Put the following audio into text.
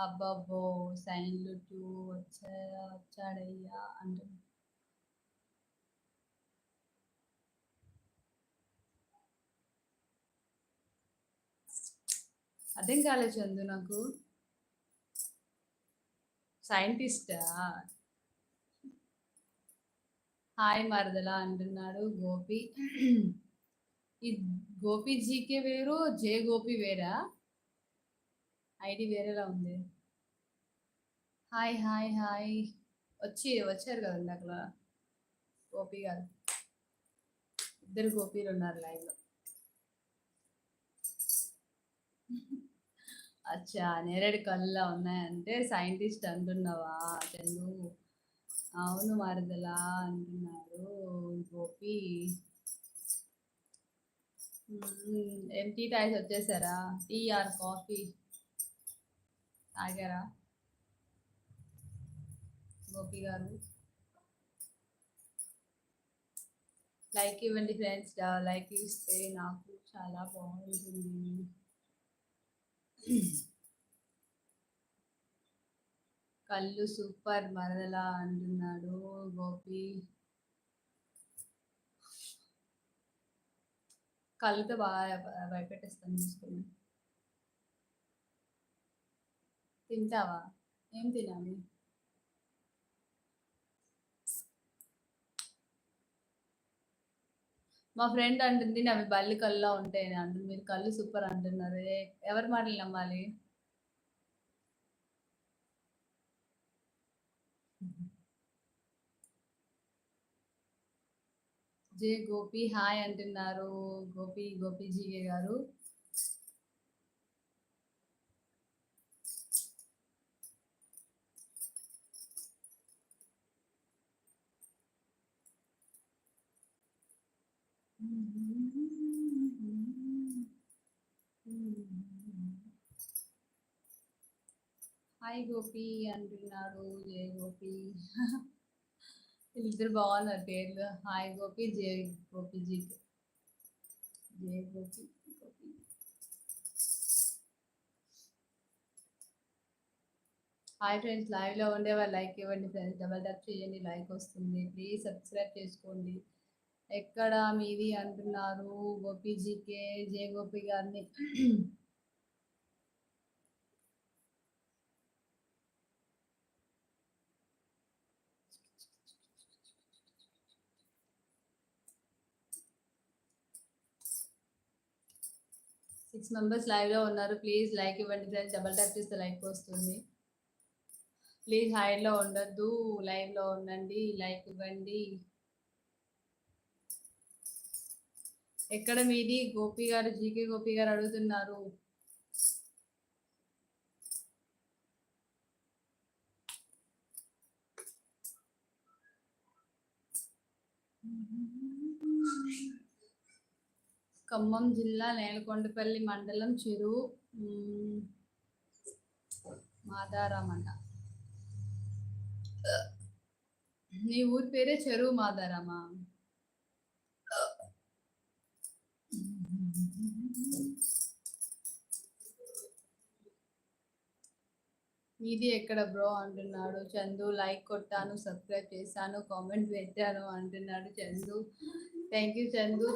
అబ్బబ్బో! సైన్లు 2 వచ్చాడయ్యా అంటున్నా. అర్థం కాలేదు చందు నాకు. సైంటిస్టా? హాయ్ మరదలా అంటున్నాడు గోపి. ఈ గోపి జీకే వేరు, జే గోపి వేరా? ఐడి వేరేలా ఉంది. Hi hi hi. వచ్చారు కదా ఇందాకలా గోపి గారు. ఇద్దరు గోపీలు ఉన్నారు లైవ్ లో. అచ్చా, నేరేడు కళ్ళులా ఉన్నాయంటే సైంటిస్ట్ అంటున్నావా చందు? అవును మరదలా అంటున్నారు గోపి. టీ టాయ్స్ వచ్చేసారా? టీ ఆర్ కాఫీ తాగారా గోపి గారు? లైక్ ఇవ్వండి ఫ్రెండ్స్, లైక్ ఇస్తే నాకు చాలా బాగుంటుంది. కళ్ళు సూపర్ మరదలా అంటున్నాడు గోపి. కళ్ళుతో బాగా భయపెట్టేస్తాను చూసుకుని. తింటావా? ఏం తినాలి? మా ఫ్రెండ్ అంటుంది అవి బల్లి కళ్ళులా ఉంటాయని అంటుంది. మీరు కళ్ళు సూపర్ అంటున్నారు. ఎవరి మాటలు నమ్మాలి? జే గోపి హాయ్ అంటున్నారు గోపీజీ గారు. హాయ్ గోపి అంటున్నాడు జే గోపి. వీళ్ళిద్దరు బాగున్నారు పేర్లు. హాయ్ గోపి, జే గోపీజీ. జే Gopi Gopi. Hi friends, live లో ఉండేవాళ్ళు లైక్ ఇవ్వండి ఫ్రెండ్స్. డబల్ టచ్ చేయండి, లైక్ వస్తుంది. ప్లీజ్ సబ్స్క్రైబ్ చేసుకోండి. ఎక్కడ మీది అంటున్నారు గోపీజీకే జే గోపి గారిని. 6 మెంబర్స్ లైవ్ లో ఉన్నారు. ప్లీజ్ లైక్ ఇవ్వండి ఫ్రెండ్స్. డబల్ ట్యాప్ చేస్తే లైక్ వస్తుంది. ప్లీజ్ హైడ్ లో ఉండొద్దు, లైవ్ లో ఉండండి, లైక్ ఇవ్వండి. ఎక్కడ మీది గోపి గారు? జీకే గోపి గారు అడుగుతున్నారు. ఖమ్మం జిల్లా నేలకొండపల్లి మండలం చెరువు మాదారామంట. నీ ఊరి పేరే చెరువు మాదారామా? మీది ఎక్కడ బ్రో అంటున్నాడు చందు. లైక్ కొట్టాను, సబ్స్క్రైబ్ చేశాను, కామెంట్ పెట్టాను అంటున్నాడు చందు. Thank you Chandu.